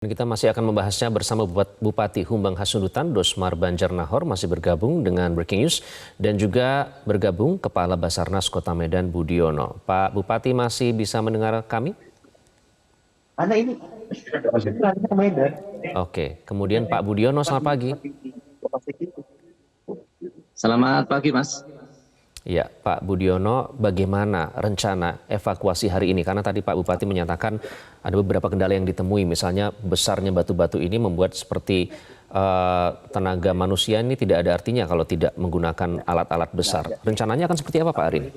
Kita masih akan membahasnya bersama Bupati Humbang Hasundutan, Dosmar Banjarnahor masih bergabung dengan Breaking News dan juga bergabung Kepala Basarnas Kota Medan Budiono. Pak Bupati masih bisa mendengar kami? Anak ini Medan. Oke, kemudian Pak Budiono, selamat pagi. Selamat pagi, Mas. Ya, Pak Budiono, bagaimana rencana evakuasi hari ini? Karena tadi Pak Bupati menyatakan ada beberapa kendala yang ditemui, misalnya besarnya batu-batu ini membuat seperti tenaga manusia ini tidak ada artinya kalau tidak menggunakan alat-alat besar. Rencananya akan seperti apa Pak hari ini?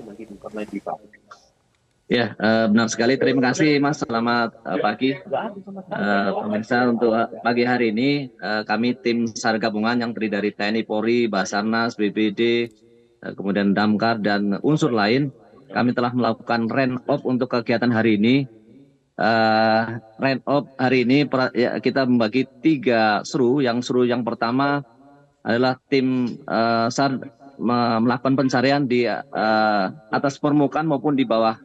Ya, benar sekali. Terima kasih, Mas. Selamat pagi, pemirsa. Untuk pagi hari ini, kami tim SAR gabungan yang terdiri dari TNI, Polri, Basarnas, BPD, kemudian Damkar dan unsur lain, kami telah melakukan rain-off untuk kegiatan hari ini. Rain-off hari ini kita membagi 3 seru. Yang seru yang pertama adalah tim SAR melakukan pencarian di atas permukaan maupun di bawah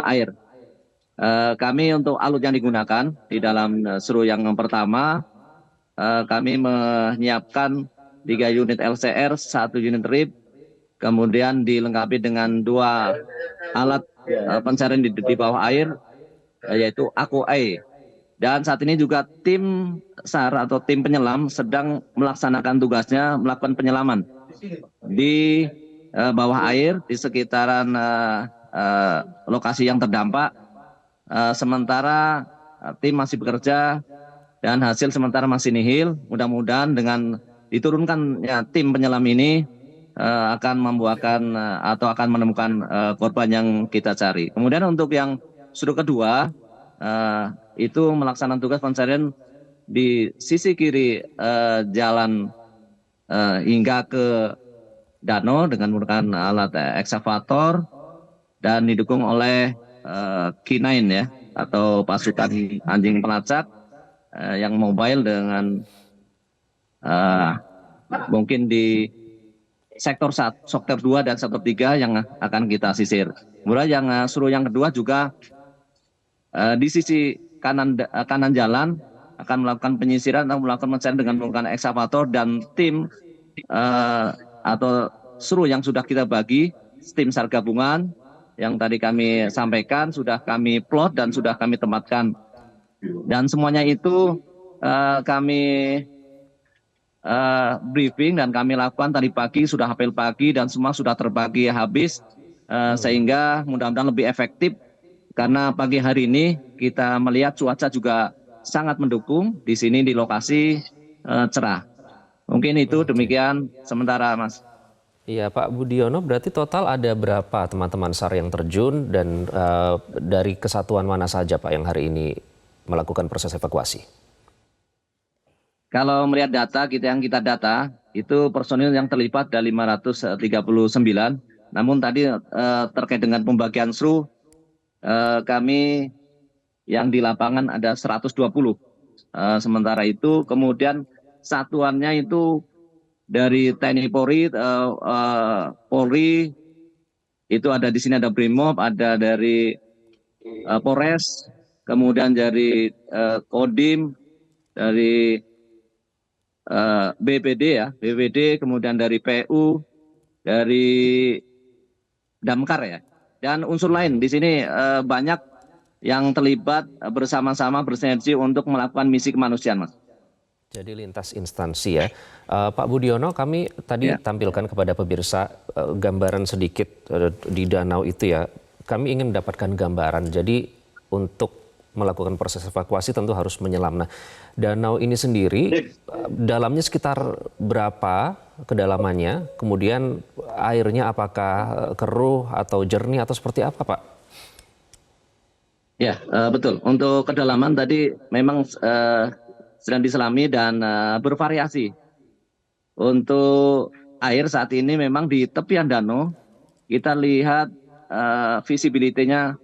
air. Kami untuk alut yang digunakan di dalam seru yang pertama, kami menyiapkan 3 unit LCR, 1 unit RIB, kemudian dilengkapi dengan 2 alat pencarian di bawah air, yaitu AKUA. Dan saat ini juga tim SAR atau tim penyelam sedang melaksanakan tugasnya melakukan penyelaman di bawah air di sekitaran lokasi yang terdampak. Sementara tim masih bekerja dan hasil sementara masih nihil. Mudah-mudahan dengan diturunkannya tim penyelam ini akan membuahkan atau akan menemukan korban yang kita cari. Kemudian untuk yang seru kedua, itu melaksanakan tugas pencarian di sisi kiri jalan hingga ke danau dengan menggunakan alat eksavator dan didukung oleh K9 ya, atau pasukan anjing pelacak yang mobile dengan mungkin di sektor 2 dan sektor 3 yang akan kita sisir. Kemudian yang seru yang kedua juga di sisi kanan jalan akan melakukan penyisiran atau melakukan pencarian dengan menggunakan eksavator dan tim atau seru yang sudah kita bagi, tim SAR gabungan yang tadi kami sampaikan sudah kami plot dan sudah kami tempatkan. Dan semuanya itu kami briefing dan kami lakukan tadi pagi, sudah apel pagi dan semua sudah terbagi habis, sehingga mudah-mudahan lebih efektif karena pagi hari ini kita melihat cuaca juga sangat mendukung di sini di lokasi cerah. Mungkin itu demikian sementara, Mas. Iya, Pak Budiono, berarti total ada berapa teman-teman SAR yang terjun dan dari kesatuan mana saja Pak yang hari ini melakukan proses evakuasi? Kalau melihat data yang kita data, itu personil yang terlibat ada 539. Namun tadi terkait dengan pembagian seru, kami yang di lapangan ada 120. Sementara itu kemudian satuannya itu dari TNI Polri, Polri itu ada di sini, ada Brimob, ada dari Polres, kemudian dari Kodim, dari BPD ya, BPD, kemudian dari PU, dari Damkar ya, dan unsur lain di sini banyak yang terlibat bersama-sama bersinergi untuk melakukan misi kemanusiaan, Mas. Jadi lintas instansi ya. Pak Budiono, kami tadi tampilkan kepada pemirsa gambaran sedikit di danau itu ya. Kami ingin mendapatkan gambaran. Jadi untuk melakukan proses evakuasi tentu harus menyelam. Nah, danau ini sendiri dalamnya sekitar berapa kedalamannya? Kemudian airnya apakah keruh atau jernih atau seperti apa, Pak? Ya, betul. Untuk kedalaman tadi memang sedang diselami dan bervariasi. Untuk air saat ini memang di tepian danau kita lihat visibility-nya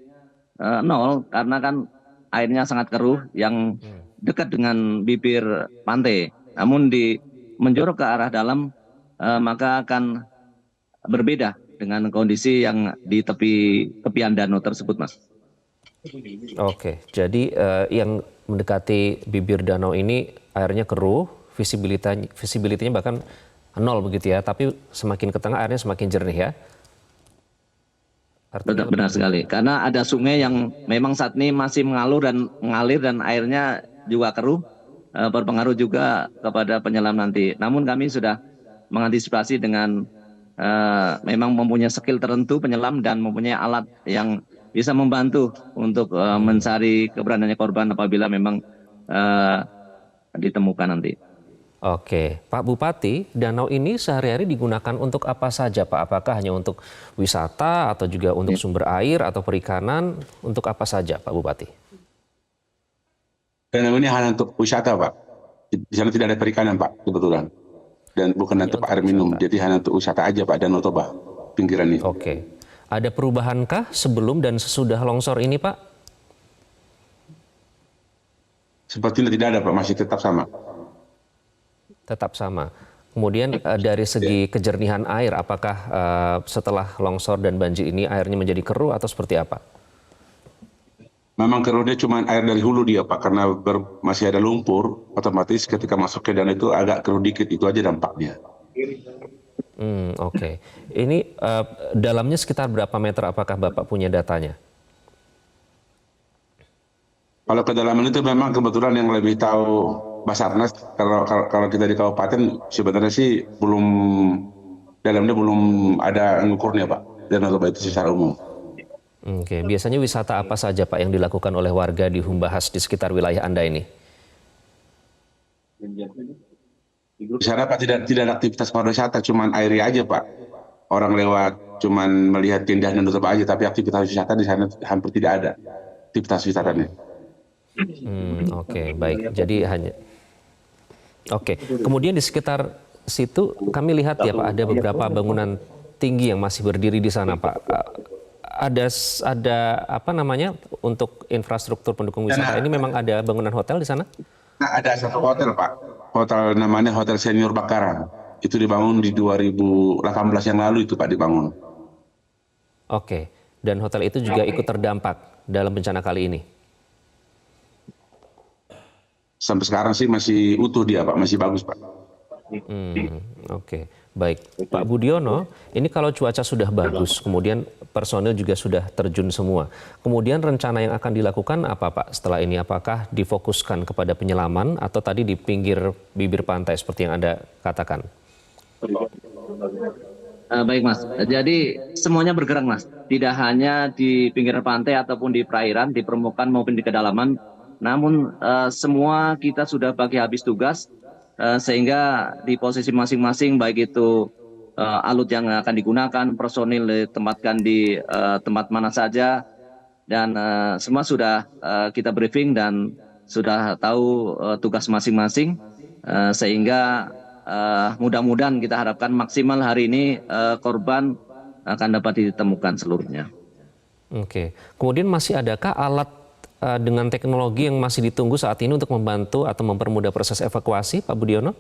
0 karena kan airnya sangat keruh yang dekat dengan bibir pantai. Namun di menjorok ke arah dalam maka akan berbeda dengan kondisi yang di tepian danau tersebut, Mas. Oke, jadi yang mendekati bibir danau ini airnya keruh, visibility-nya bahkan nol begitu ya, tapi semakin ke tengah airnya semakin jernih ya. Artinya Benar, lebih benar sekali. Karena ada sungai yang memang saat ini masih mengalir dan airnya juga keruh, berpengaruh juga kepada penyelam nanti. Namun kami sudah mengantisipasi dengan memang mempunyai skill tertentu penyelam dan mempunyai alat yang bisa membantu untuk mencari keberadaannya korban apabila memang eh, ditemukan nanti. Oke, Pak Bupati, danau ini sehari-hari digunakan untuk apa saja, Pak? Apakah hanya untuk wisata atau juga untuk Ya. sumber air atau perikanan? Untuk apa saja, Pak Bupati? Danau ini hanya untuk wisata, Pak. Di sana tidak ada perikanan, Pak, kebetulan. Dan bukan Hanya untuk untuk air minum, wisata. jadi hanya untuk wisata aja, Pak, Danau Toba, pinggiran ini. Oke. Ada perubahankah sebelum dan sesudah longsor ini, Pak? Sepertinya tidak ada, Pak, masih tetap sama. Tetap sama. Kemudian dari segi kejernihan air, apakah setelah longsor dan banjir ini airnya menjadi keruh atau seperti apa? Memang keruhnya cuma air dari hulu dia, Pak, karena masih ada lumpur, otomatis ketika masuk ke danau itu agak keruh dikit, itu aja dampaknya. Oke. Ini dalamnya sekitar berapa meter? Apakah Bapak punya datanya? Kalau kedalaman itu memang kebetulan yang lebih tahu Basarnas. Kalau kita di kabupaten sebenarnya sih dalamnya belum ada ngukurnya, Pak. Danau Toba itu secara umum. Oke. Biasanya wisata apa saja, Pak, yang dilakukan oleh warga di Humbahas di sekitar wilayah Anda ini? Di sana, Pak, tidak ada aktivitas pariwisata, cuman airi aja, Pak. Orang lewat cuman melihat keindahan Danau Toba aja, tapi aktivitas wisata di sana hampir tidak ada aktivitas wisatanya. Oke, baik. Jadi hanya Oke. Kemudian di sekitar situ kami lihat ya, Pak, ada beberapa bangunan tinggi yang masih berdiri di sana, Pak. Ada apa namanya untuk infrastruktur pendukung wisata ini, memang ada bangunan hotel di sana? Nah, ada satu hotel, Pak. Hotel namanya Hotel Senior Bakaran. Itu dibangun di 2018 yang lalu itu, Pak, dibangun. Oke. Dan hotel itu juga ikut terdampak dalam bencana kali ini. Sampai sekarang sih masih utuh dia, Pak, masih bagus, Pak. Oke, baik. Pak Budiono, ini kalau cuaca sudah bagus, kemudian personil juga sudah terjun semua. Kemudian rencana yang akan dilakukan apa, Pak, setelah ini? Apakah difokuskan kepada penyelaman atau tadi di pinggir bibir pantai seperti yang Anda katakan? Baik, Mas. Jadi semuanya bergerak, Mas. Tidak hanya di pinggir pantai ataupun di perairan, di permukaan maupun di kedalaman. Namun semua kita sudah bagi habis tugas sehingga di posisi masing-masing, baik itu alut yang akan digunakan, personil ditempatkan di tempat mana saja, dan semua sudah kita briefing dan sudah tahu tugas masing-masing, sehingga mudah-mudahan kita harapkan maksimal hari ini korban akan dapat ditemukan seluruhnya. Oke. Kemudian masih adakah alat dengan teknologi yang masih ditunggu saat ini untuk membantu atau mempermudah proses evakuasi, Pak Budiono?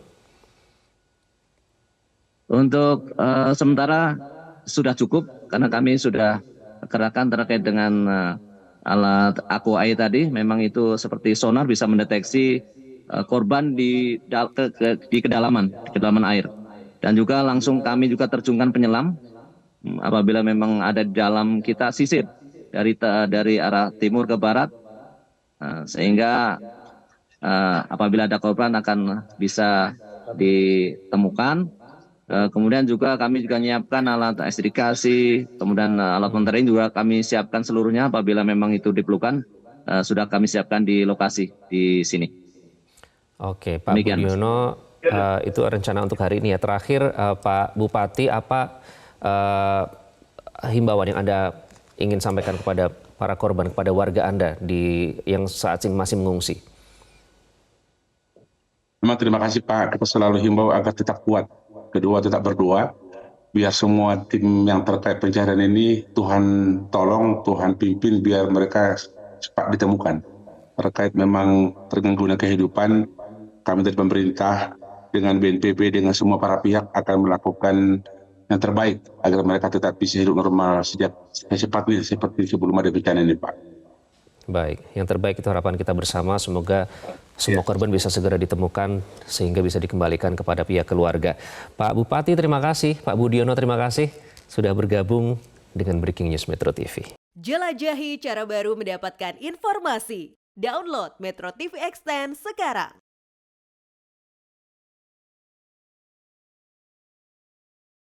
Untuk sementara sudah cukup karena kami sudah kerahkan terkait dengan alat AQAI tadi. Memang itu seperti sonar bisa mendeteksi korban di kedalaman air. Dan juga langsung kami juga terjunkan penyelam apabila memang ada di dalam, kita sisir dari arah timur ke barat. Sehingga apabila ada korban akan bisa ditemukan. Kemudian juga kami juga menyiapkan alat ekstrikasi, kemudian alat monitoring juga kami siapkan seluruhnya apabila memang itu diperlukan, sudah kami siapkan di lokasi di sini. Oke, Pak Budiono, itu rencana untuk hari ini ya. Terakhir, Pak Bupati, apa himbauan yang Anda ingin sampaikan kepada para korban, kepada warga Anda yang saat ini masih mengungsi? Memang terima kasih, Pak. Kita selalu himbau agar tetap kuat. Kedua, tetap berdoa. Biar semua tim yang terkait pencarian ini Tuhan tolong, Tuhan pimpin biar mereka cepat ditemukan. Terkait memang terganggunya kehidupan, kami dari pemerintah dengan BNPB, dengan semua para pihak akan melakukan yang terbaik agar mereka tetap bisa hidup normal secepatnya seperti sebelum ada bencana ini, Pak. Baik, yang terbaik itu harapan kita bersama. Semoga semua korban bisa segera ditemukan sehingga bisa dikembalikan kepada pihak keluarga. Pak Bupati terima kasih, Pak Budiono terima kasih sudah bergabung dengan Breaking News Metro TV. Jelajahi cara baru mendapatkan informasi. Download Metro TV Extend sekarang.